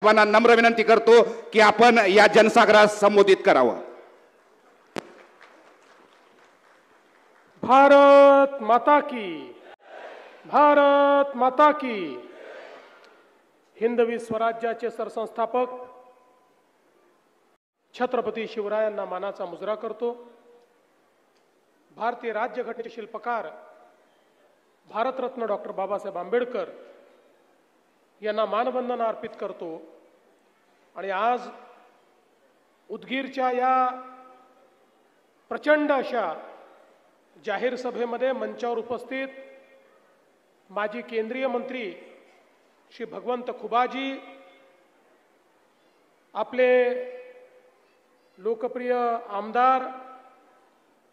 सर्वांना नम्र विनंती करतो की आपण या जनसागरास संबोधित करावं। भारत माता की, भारत माता की। हिंदवी स्वराज्याचे सरसंस्थापक छत्रपती शिवरायांना मानाचा मुजरा करतो। भारतीय राज्यघटनेचे शिल्पकार भारतरत्न डॉक्टर बाबासाहेब आंबेडकर यांना मानवंदना अर्पित करतो। आणि आज उदगीरच्या या प्रचंड अशा जाहीर सभेमध्ये मंचावर उपस्थित माजी केंद्रीय मंत्री श्री भगवंत खुबाजी, आपले लोकप्रिय आमदार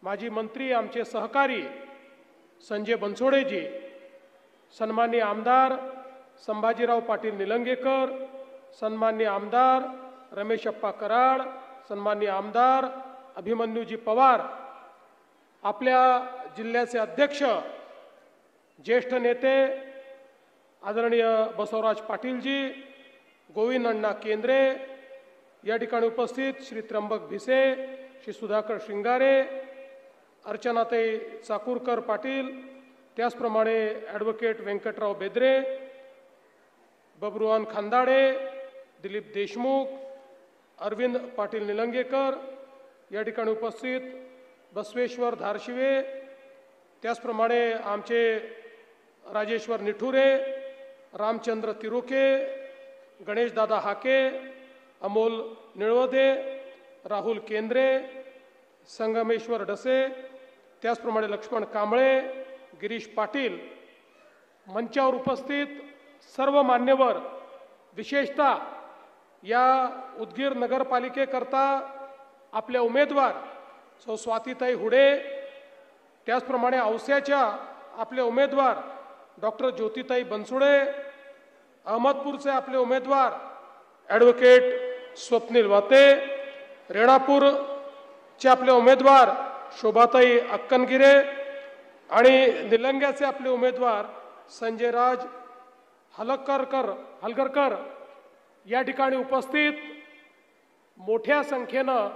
माजी मंत्री आमचे सहकारी संजय बनसोडेजी, सन्माननीय आमदार संभाजीराव पाटील निलंगेकर, सन्माननीय आमदार रमेशप्पा कराड, सन्माननीय आमदार अभिमन्यूजी पवार, आपल्या जिल्ह्याचे अध्यक्ष ज्येष्ठ नेते आदरणीय बसवराज पाटीलजी, गोविंद अण्णा केंद्रे, या ठिकाणी उपस्थित श्री त्र्यंबक भिसे, श्री सुधाकर श्रृंगारे, अर्चनाताई चाकूरकर पाटील, त्याचप्रमाणे ॲडव्होकेट व्यंकटराव बेद्रे, बबरुवान खांदाडे, दिलीप देशमुख, अरविंद पाटील निलंगेकर, या ठिकाणी उपस्थित बसवेश्वर धारशिवे, त्याचप्रमाणे आमचे राजेश्वर निठुरे, रामचंद्र तिरुके, गणेशदादा हाके, अमोल निळवदे, राहुल केंद्रे, संगमेश्वर डसे, त्याचप्रमाणे लक्ष्मण कांबळे, गिरीश पाटील, मंचावर उपस्थित सर्व मान्यवर, विशेषतः या उदगीर नगरपालिकेकरता आपले उमेदवार सौ स्वातीताई हुडे, त्याचप्रमाणे औस्याच्या आपले उमेदवार डॉक्टर ज्योतिताई बनसोडे, अहमदपूरचे आपले उमेदवार ॲडव्होकेट स्वप्नील वाते, रेणापूरचे आपले उमेदवार शोभाताई अक्कनगिरे आणि निलंग्याचे आपले उमेदवार संजयराज हलगरकर या ठिकाणी उपस्थित मोठ्या संख्येनं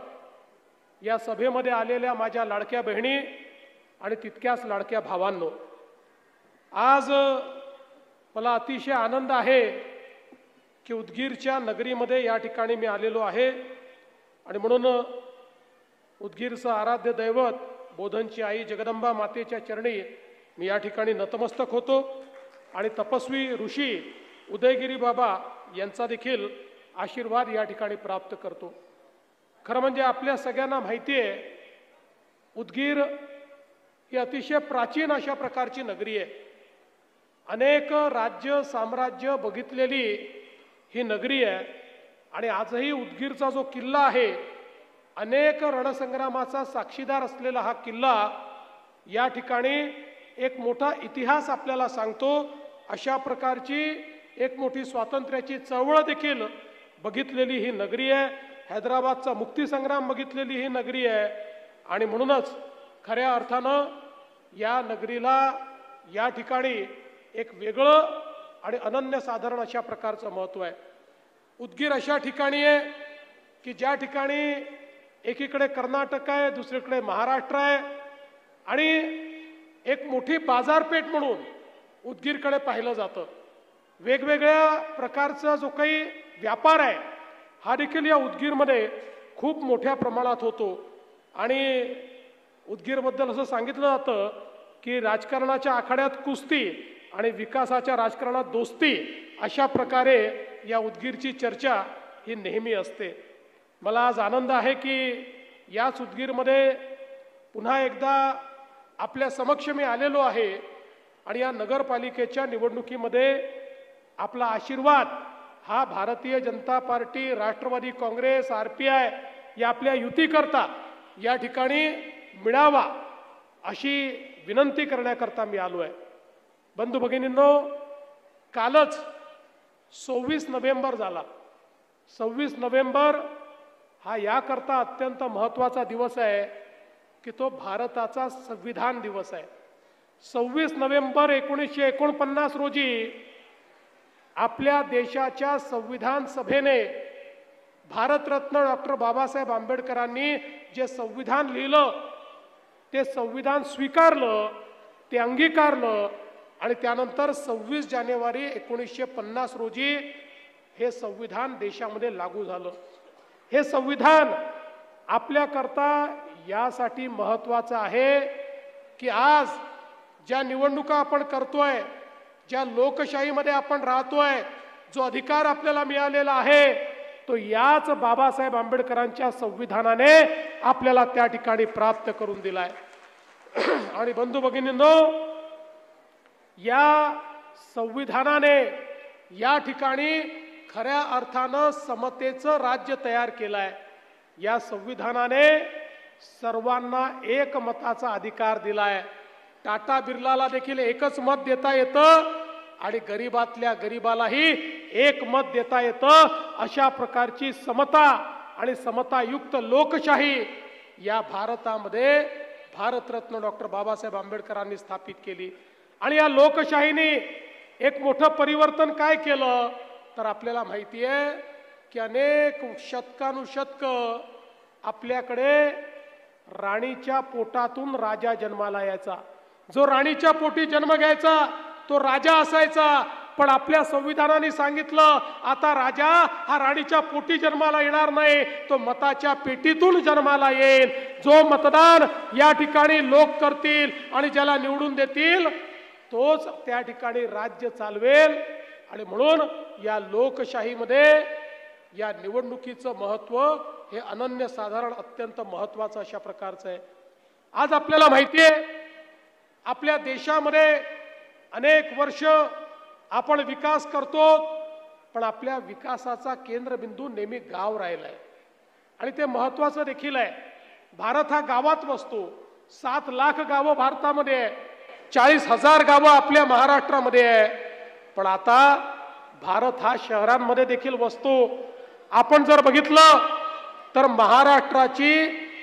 या सभेमध्ये आलेल्या माझ्या लाडक्या बहिणी आणि तितक्याच लाडक्या भावांनो, आज मला अतिशय आनंद आहे की उदगीरच्या नगरीमध्ये या ठिकाणी मी आलेलो आहे। आणि म्हणून उदगीरचं आराध्य दैवत बोधनची आई जगदंबा मातेच्या चरणी मी या ठिकाणी नतमस्तक होतो आणि तपस्वी ऋषी उदयगिरी बाबा यांचा देखील आशीर्वाद या ठिकाणी प्राप्त करतो। खरं म्हणजे आपल्या सगळ्यांना माहिती आहे, उदगीर ही अतिशय प्राचीन अशा प्रकारची नगरी आहे। अनेक राज्य साम्राज्य बघितलेली ही नगरी आहे आणि आजही उदगीरचा जो किल्ला आहे, अनेक रणसंग्रामाचा साक्षीदार असलेला हा किल्ला या ठिकाणी एक मोठा इतिहास आपल्याला सांगतो। अशा प्रकारची एक मोठी स्वातंत्र्याची चळवळ देखील बघितलेली ही नगरी आहे। हैदराबादचा मुक्तीसंग्राम बघितलेली ही नगरी आहे आणि म्हणूनच खऱ्या अर्थानं या नगरीला या ठिकाणी एक वेगळं आणि अनन्यसाधारण अशा प्रकारचं महत्त्व आहे। उदगीर अशा ठिकाणी आहे की ज्या ठिकाणी एकीकडे कर्नाटक आहे, दुसरीकडे महाराष्ट्र आहे आणि एक मोठी बाजारपेठ म्हणून उदगीरकडे पाहिलं जातं। वेगवेगळ्या प्रकारचा जो काही व्यापार आहे हा देखील या उदगीरमध्ये खूप मोठ्या प्रमाणात होतो। आणि उदगीरबद्दल असं सांगितलं जातं की राजकारणाच्या आखाड्यात कुस्ती आणि विकासाच्या राजकारणात दोस्ती, अशा प्रकारे या उदगीरची चर्चा ही नेहमी असते। मला आज आनंद आहे की याच उदगीरमध्ये पुन्हा एकदा आपल्या समक्ष मी आलेलो आहे आणि या नगरपालिकेच्या निवडणुकीमध्ये आपला आशीर्वाद हा भारतीय जनता पार्टी, राष्ट्रवादी काँग्रेस, RPI या आपल्या युतीकरता या ठिकाणी मिळावा अशी विनंती करण्याकरता मी आलो आहे। बंधू भगिनींनो, कालच 26 नोव्हेंबर झाला। 26 नोव्हेंबर हा याकरता अत्यंत महत्त्वाचा दिवस आहे की तो भारताचा संविधान दिवस आहे। 26 नोव्हेंबर 1949 रोजी आपल्या देशाच्या संविधान सभेने भारतरत्न डॉक्टर बाबासाहेब आंबेडकरांनी जे संविधान लिहिलं ते संविधान स्वीकारलं, ते अंगीकारलं आणि त्यानंतर 26 जानेवारी 1950 रोजी हे संविधान देशामध्ये लागू झालं. हे संविधान आपल्याकरता यासाठी महत्त्वाचं आहे की आज ज्या निवडणुका आपण करतोय, ज्या लोकशाहीमध्ये आपण राहतोय, जो अधिकार आपल्याला मिळालेला आहे तो याच बाबासाहेब आंबेडकरांच्या संविधानाने आपल्याला त्या ठिकाणी प्राप्त करून दिलाय. आणि बंधू भगिनींनो, या संविधानाने या ठिकाणी खऱ्या अर्थानं समतेचं राज्य तयार केलंय. या संविधानाने सर्वांना एक मताचा अधिकार दिलाय. टाटा बिर्लाला देखील एकच मत देता येतं आणि गरीबातल्या गरीबालाही एक मत देता येतं. अशा प्रकारची समता आणि समतायुक्त लोकशाही या भारतामध्ये भारतरत्न डॉक्टर बाबासाहेब आंबेडकरांनी स्थापित केली. आणि या लोकशाहीने एक मोठं परिवर्तन काय केलं तर आपल्याला माहिती आहे की अनेक शतकानुशतक आपल्याकडे राणीच्या पोटातून राजा जन्माला यायचा. जो राणीच्या पोटी जन्म घ्यायचा तो राजा असायचा. पण आपल्या संविधानाने सांगितलं आता राजा हा राणीच्या पोटी जन्माला येणार नाही, तो मताच्या पेटीतून जन्माला येईल. जो मतदान या ठिकाणी लोक करतील आणि ज्याला निवडून देतील तोच त्या ठिकाणी राज्य चालवेल. आणि म्हणून या लोकशाहीमध्ये या निवडणुकीचं महत्त्व हे अनन्यसाधारण अत्यंत महत्त्वाचं अशा प्रकारचं आहे. आज आपल्याला माहिती आहे आपल्या देशामध्ये अनेक वर्ष आपण विकास करतो, पण आपल्या विकासाचा केंद्रबिंदू नेहमी गाव राहिलाय आणि ते महत्त्वाचं देखील आहे. भारत हा गावात बसतो. 7 लाख गावं भारतामध्ये आहे, 40,000 गावं आपल्या महाराष्ट्रामध्ये आहे. पण आता भारत हा शहरांमध्ये देखील बसतो. आपण जर बघितलं तर महाराष्ट्राची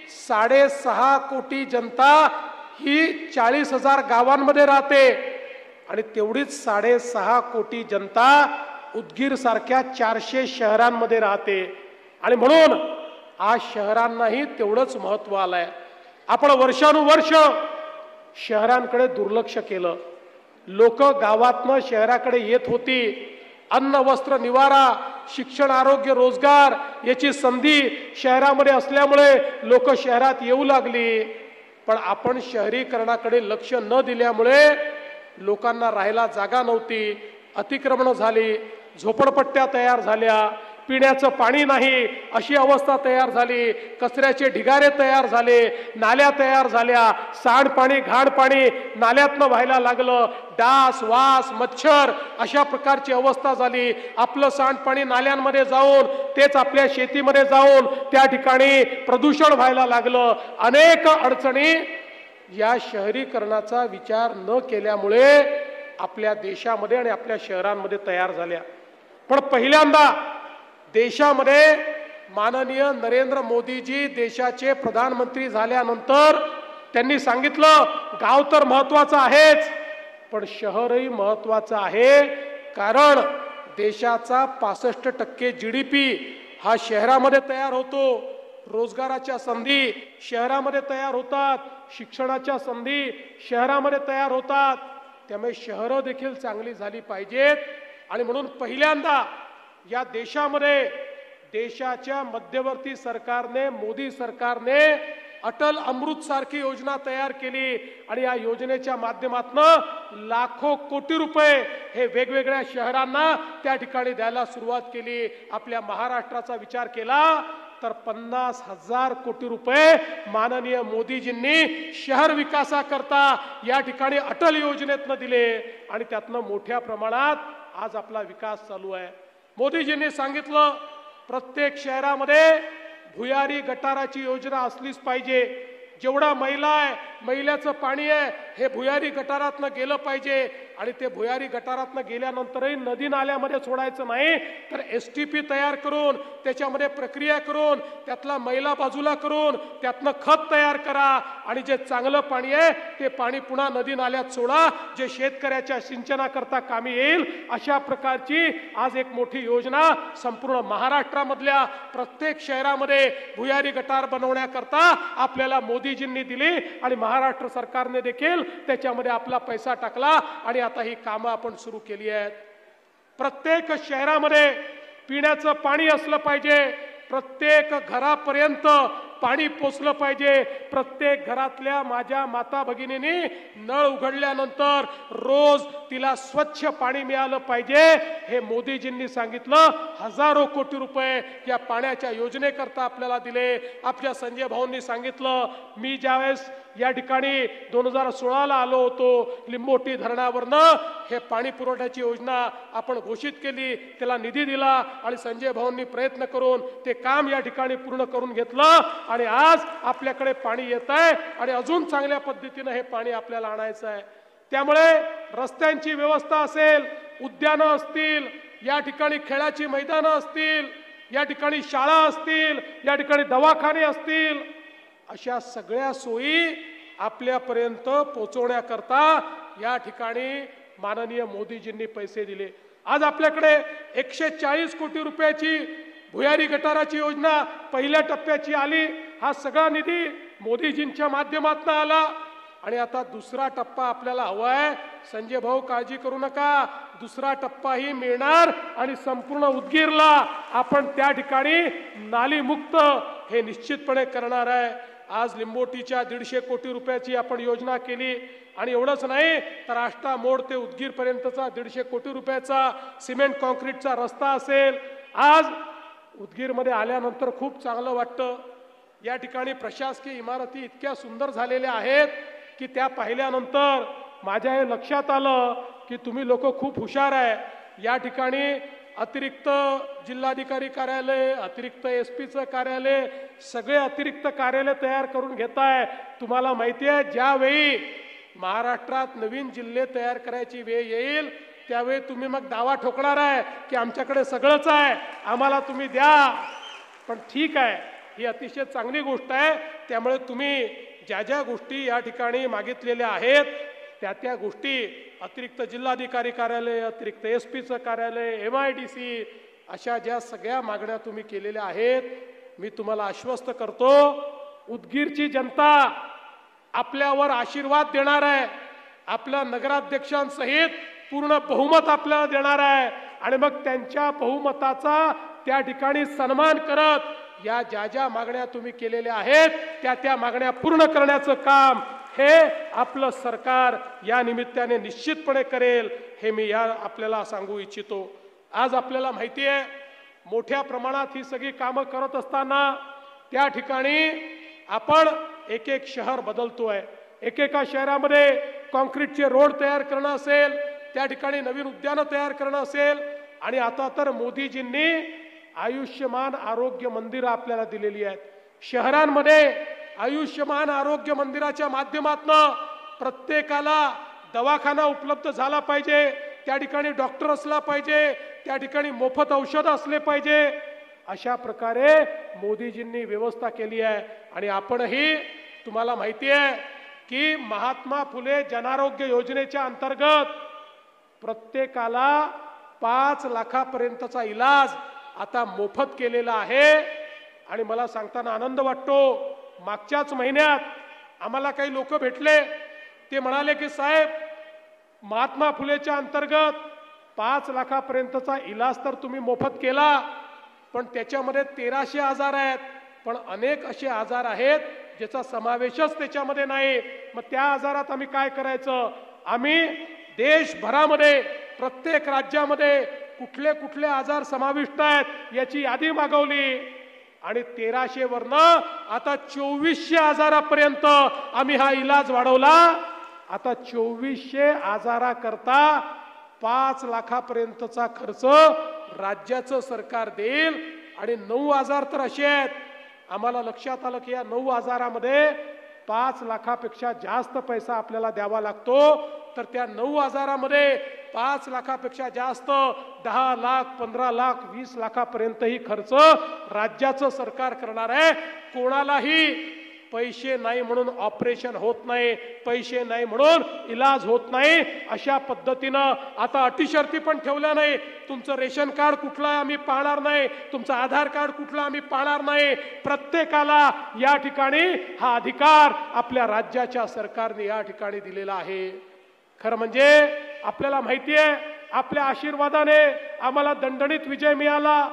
6.5 कोटी जनता ही 40,000 गावांमध्ये राहते आणि तेवढीच 6.5 कोटी जनता उदगीर सारख्या 400 शहरांमध्ये राहते. आणि म्हणून आज शहरांनाही तेवढंच महत्त्व आलंय. आपण वर्षानुवर्ष शहरांकडे दुर्लक्ष केलं. लोक गावातनं शहराकडे येत होती. अन्न वस्त्र निवारा शिक्षण आरोग्य रोजगार याची संधी शहरामध्ये असल्यामुळे लोक शहरात येऊ लागली. पण आपण शहरीकरणाकडे लक्ष न दिल्यामुळे लोकांना राहायला जागा नव्हती, अतिक्रमण झाली, झोपडपट्ट्या तयार झाल्या, पिण्याचं पाणी नाही अशी अवस्था तयार झाली, कचऱ्याचे ढिगारे तयार झाले, नाल्या तयार झाल्या, सांडपाणी घाणपाणी नाल्यातनं व्हायला लागलं, डास वास मच्छर अशा प्रकारची अवस्था झाली. आपलं सांडपाणी नाल्यांमध्ये जाऊन तेच आपल्या शेतीमध्ये जाऊन त्या ठिकाणी प्रदूषण व्हायला लागलं. अनेक अडचणी या शहरीकरणाचा विचार न केल्यामुळे आपल्या देशामध्ये आणि आपल्या शहरांमध्ये तयार झाल्या. पण पहिल्यांदा देशामध्ये माननीय नरेंद्र मोदीजी देशाचे प्रधानमंत्री झाल्यानंतर त्यांनी सांगितलं गाव तर महत्त्वाचं आहेच पण शहरही महत्त्वाचं आहे. कारण देशाचा 65% GDP हा शहरामध्ये तयार होतो. रोजगाराच्या संधी शहरामध्ये तयार होतात, शिक्षणाच्या संधी शहरामध्ये तयार होतात. त्यामुळे शहरं देखील चांगली झाली पाहिजेत. आणि म्हणून पहिल्यांदा या देशामध्ये देशाच्या मध्यवर्ती सरकारने मोदी सरकारने अटल अमृत सारखी योजना तयार केली आणि या योजनेच्या माध्यमातून लाखो कोटी रुपये हे वेगवेगळ्या शहरांना त्या ठिकाणी द्यायला सुरुवात केली. आपल्या महाराष्ट्राचा विचार केला तर 50,000 कोटी रुपये माननीय मोदीजींनी शहर विकासाकरता या ठिकाणी अटल योजनेतनं दिले आणि त्यातनं मोठ्या प्रमाणात आज आपला विकास चालू आहे. मोदीजींनी सांगितलं प्रत्येक शहरामध्ये भुयारी गटाराची योजना असलीच पाहिजे. जेवढा मैला आहे मैल्याचं पाणी आहे हे भुयारी गटारातनं गेलं पाहिजे आणि ते भुयारी गटारातनं गेल्यानंतरही नदी नाल्यामध्ये सोडायचं नाही तर STP तयार करून त्याच्यामध्ये प्रक्रिया करून त्यातला मैला बाजूला करून त्यातनं खत तयार करा आणि जे चांगलं पाणी आहे ते पाणी पुन्हा नदी नाल्यात सोडा जे शेतकऱ्याच्या सिंचनाकरता कामी येईल अशा प्रकारची आज एक मोठी योजना संपूर्ण महाराष्ट्रामधल्या प्रत्येक शहरामध्ये भुयारी गटार बनवण्याकरता आपल्याला मोदीजींनी दिली आणि महाराष्ट्र सरकारने देखील त्याच्यामध्ये आपला पैसा टाकला आणि आता ही कामं आपण सुरू केली आहेत। प्रत्येक शहरामध्ये पिण्याचं पाणी असलं पाहिजे, प्रत्येक घरापर्यंत पाणी पोचलं पाहिजे, प्रत्येक घरातल्या माझ्या माता भगिनींनी नळ उघडल्यानंतर रोज तिला स्वच्छ पाणी मिळालं पाहिजे हे मोदीजींनी सांगितलं। हजारो कोटी रुपये या पाण्याच्या योजनेकरता आपल्याला दिले। आपल्या संजय भाऊंनी सांगितलं मी ज्यावेळेस या ठिकाणी 2016ला आलो होतो लिंबोटी धरणावरनं हे पाणी पुरवठ्याची योजना आपण घोषित केली, त्याला निधी दिला आणि संजय भाऊंनी प्रयत्न करून ते काम या ठिकाणी पूर्ण करून घेतलं आणि आज आपल्याकडे पाणी येत आहे आणि अजून चांगल्या पद्धतीने हे पाणी आपल्याला आणायचं आहे। त्यामुळे रस्त्यांची व्यवस्था असेल, उद्यानं असतील, या ठिकाणी खेळाची मैदानं असतील, या ठिकाणी शाळा असतील, या ठिकाणी दवाखाने असतील, अशा सगळ्या सोयी आपल्यापर्यंत पोहोचवण्याकरता या ठिकाणी माननीय मोदीजींनी पैसे दिले। आज आपल्याकडे 140 कोटी रुपयाची भुयारी गटाराची योजना पहिल्या टप्प्याची आली। हा सगळा निधी मोदीजींच्या माध्यमातून आला आणि आता दुसरा टप्पा आपल्याला हवा आहे। संजय भाऊ काळजी करू नका, दुसरा टप्पाही मिळणार आणि संपूर्ण उदगीरला आपण त्या ठिकाणी नालीमुक्त हे निश्चितपणे करणार आहे। आज लिंबोटीच्या 150 कोटी रुपयाची आपण योजना केली आणि एवढंच नाही तर आष्टा मोड ते उदगीर पर्यंतचा 150 कोटी रुपयाचा सिमेंट कॉन्क्रीटचा रस्ता असेल। आज उदगीरमध्ये आल्यानंतर खूप चांगलं वाटतं। या ठिकाणी प्रशासकीय इमारती इतक्या सुंदर झालेल्या आहेत की त्या पाहिल्यानंतर माझ्या हे लक्षात आलं की तुम्ही लोक खूप हुशार आहे। या ठिकाणी अतिरिक्त जिल्हाधिकारी कार्यालय, अतिरिक्त SPचं कार्यालय, सगळे अतिरिक्त कार्यालय तयार करून घेताय। तुम्हाला माहिती आहे ज्यावेळी महाराष्ट्रात नवीन जिल्हे तयार करायची वेळ येईल त्यावेळी तुम्ही मग दावा ठोकणार आहे की आमच्याकडे सगळंच आहे, आम्हाला तुम्ही द्या। पण ठीक आहे, ही अतिशय चांगली गोष्ट आहे। त्यामुळे तुम्ही ज्या ज्या गोष्टी या ठिकाणी मागितलेल्या आहेत त्या गोष्टी अतिरिक्त जिल्हाधिकारी कार्यालय, अतिरिक्त SPचं कार्यालय, MIDC अशा ज्या सगळ्या मागण्या तुम्ही केलेल्या आहेत, मी तुम्हाला आश्वस्त करतो उदगीरची जनता आपल्यावर आशीर्वाद देणार आहे। आपल्या नगराध्यक्षांसहित पूर्ण बहुमत आपल्याला देणार आहे आणि मग त्यांच्या बहुमताचा त्या ठिकाणी सन्मान करत या ज्या ज्या मागण्या तुम्ही केलेल्या आहेत त्या मागण्या पूर्ण करण्याचं काम हे आपलं सरकार या निमित्ताने निश्चितपणे करेल हे मी या आपल्याला सांगू इच्छितो। आज आपल्याला माहिती आहे मोठ्या प्रमाणात ही सगळी कामं करत असताना त्या ठिकाणी आपण एक एक शहर बदलतोय। एकेका शहरामध्ये कॉन्क्रीटचे रोड तयार करणं असेल, त्या ठिकाणी नवीन उद्यानं तयार करणं असेल आणि आता तर मोदीजींनी आयुष्यमान आरोग्य मंदिरं आपल्याला दिलेली आहेत। शहरांमध्ये आयुष्यमान आरोग्य मंदिराच्या माध्यमातून प्रत्येकाला दवाखाना उपलब्ध झाला पाहिजे, त्या ठिकाणी डॉक्टर असला पाहिजे, त्या ठिकाणी मोफत औषध असले पाहिजे। अशा प्रकारे मोदीजींनी व्यवस्था केली आहे आणि आपणही तुम्हाला माहिती आहे की महात्मा फुले जनारोग्य योजनेच्या अंतर्गत प्रत्येकाला 5 लाखापर्यंतचा इलाज आता मोफत केलेला आहे आणि मला सांगताना आनंद वाटतो। मागच्याच महिन्यात आम्हाला काही लोक भेटले, ते म्हणाले की साहेब महात्मा फुलेच्या अंतर्गत 5 लाखापर्यंतचा इलाज तर तुम्ही मोफत केला पण त्याच्यामध्ये 1300 आजार आहेत, पण अनेक असे आजार आहेत ज्याचा समावेशच त्याच्यामध्ये नाही। मग त्या आजारात आम्ही काय करायचं? आम्ही देशभरामध्ये प्रत्येक राज्यामध्ये कुठले कुठले आजार समाविष्ट आहेत याची यादी मागवली आणि 1300 वरनं आता 2400 आजारापर्यंत आम्ही हा इलाज वाढवला। आता 2400 आजाराकरता 5 लाखापर्यंतचा खर्च राज्याचं सरकार देईल आणि 9 आजार तर असे आहेत आम्हाला लक्षात आलं की या 9 आजारामध्ये 5 लाखापेक्षा जास्त पैसा आपल्याला द्यावा लागतो, तर त्या 9,000 मध्ये 5 लाखापेक्षा जास्त 10 लाख 15 लाख 20 लाखापर्यंतही खर्च राज्याचं सरकार करणार आहे. कोणालाही पैसे नाही म्हणून ऑपरेशन होत नाही, पैसे नाही म्हणून इलाज होत नाही. अशा पद्धतीनं आता अटीशर्ती पण ठेवल्या नाही. तुमचं रेशन कार्ड कुठलं आहे आम्ही पाहणार नाही, तुमचं आधार कार्ड कुठलं आम्ही पाहणार नाही. प्रत्येकाला या ठिकाणी हा अधिकार आपल्या राज्याच्या सरकारने या ठिकाणी दिलेला आहे. खरं म्हणजे आपल्याला माहिती आहे, आपल्या आशीर्वादाने आम्हाला दणदणीत विजय मिळाला.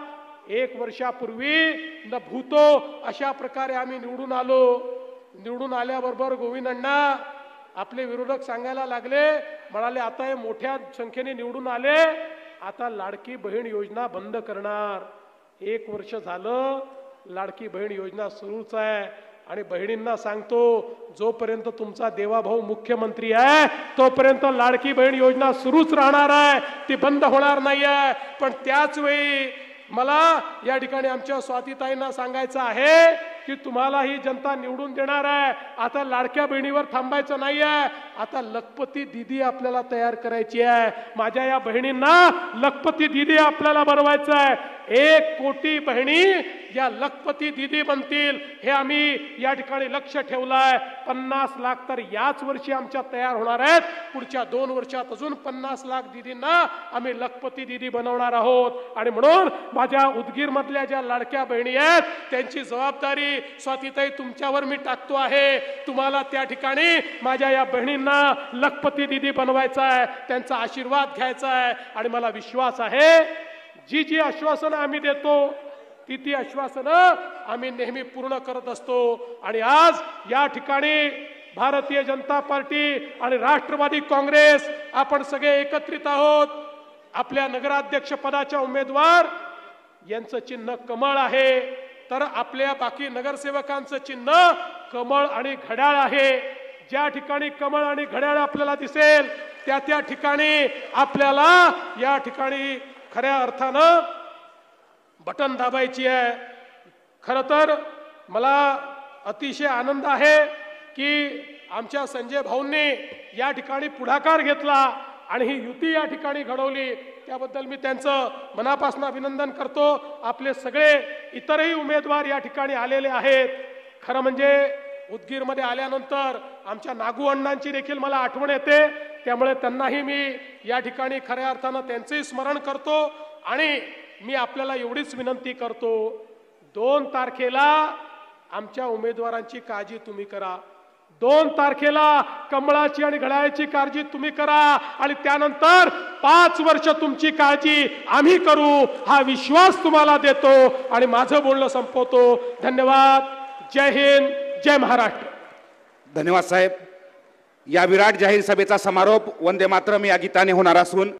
1 वर्षापूर्वी न भूतो अशा प्रकारे आम्ही निवडून आलो. निवडून आल्याबरोबर गोविंद अण्णा आपले विरोधक सांगायला लागले, म्हणाले आता हे मोठ्या संख्येने निवडून आले, आता लाडकी बहीण योजना बंद करणार. 1 वर्ष झालं लाडकी बहीण योजना सुरूच आहे. आणि बहिणींना सांगतो, जोपर्यंत तुमचा देवाभाऊ मुख्यमंत्री आहे तोपर्यंत लाडकी बहीण योजना सुरूच राहणार आहे, ती बंद होणार नाही आहे. पण त्याच वेळी मला या ठिकाणी आमच्या स्वातीताईंना सांगायचं आहे की तुम्हाला ही जनता निवडून देणार आहे. आता लाडक्या बहिणीवर थांबायचं नाही आहे, आता लखपती दीदी आपल्याला तयार करायची आहे. माझ्या या बहिणींना लखपती दीदी आपल्याला बनवायचं आहे. 1 कोटी बहिणी या लखपती दीदी बनतील हे आम्ही या ठिकाणी लक्ष ठेवलंय. 50 लाख तर याच वर्षी आमच्या तयार होणार आहेत. पुढच्या 2 वर्षात अजून 50 लाख दीदींना आम्ही लखपती दीदी बनवणार आहोत. आणि म्हणून माझ्या उदगीर मधल्या ज्या लाडक्या बहिणी आहेत त्यांची जबाबदारी स्वातीताई तुमच्यावर मी टाकतो आहे. तुम्हाला त्या ठिकाणी माझ्या या बहिणींना लखपती दीदी बनवायचा आहे, त्यांचा आशीर्वाद घ्यायचा आहे. आणि मला विश्वास आहे, जी जी आश्वासनं आम्ही देतो ती आश्वासनं आम्ही नेहमी पूर्ण करत असतो. आणि आज या ठिकाणी भारतीय जनता पार्टी आणि राष्ट्रवादी काँग्रेस आपण सगळे एकत्रित आहोत. आपल्या नगराध्यक्ष पदाच्या उमेदवार यांचं चिन्ह कमळ आहे, तर आपल्या बाकी नगरसेवकांचं चिन्ह कमळ आणि घड्याळ आहे. ज्या ठिकाणी कमळ आणि घड्याळ आपल्याला दिसेल त्या ठिकाणी आपल्याला या ठिकाणी खऱ्या अर्थानं बटन दाबायची आहे. खरं तर मला अतिशय आनंद आहे की आमच्या संजय भाऊंनी या ठिकाणी पुढाकार घेतला आणि ही युती या ठिकाणी घडवली. त्याबद्दल मी त्यांचं मनापासून अभिनंदन करतो. आपले सगळे इतरही उमेदवार या ठिकाणी आलेले आहेत. खरं म्हणजे उदगीरमध्ये आल्यानंतर आमच्या नागू अण्णांची देखील मला आठवण येते, त्यामुळे त्यांनाही मी या ठिकाणी खऱ्या अर्थानं त्यांचंही स्मरण करतो. आणि मी आपल्याला एवढीच विनंती करतो, 2 तारखेला आमच्या उमेदवारांची काळजी तुम्ही करा. 2 तारखेला कमळाची आणि घड्याळाची काळजी तुम्ही करा आणि त्यानंतर 5 वर्ष तुमची काळजी आम्ही करू, हा विश्वास तुम्हाला देतो. आणि माझं बोलणं संपवतो. धन्यवाद. जय हिंद, जय महाराष्ट्र. धन्यवाद साहेब. या विराट जाहीर सभेचा समारोप वंदे मातरम या गीताने होणार असून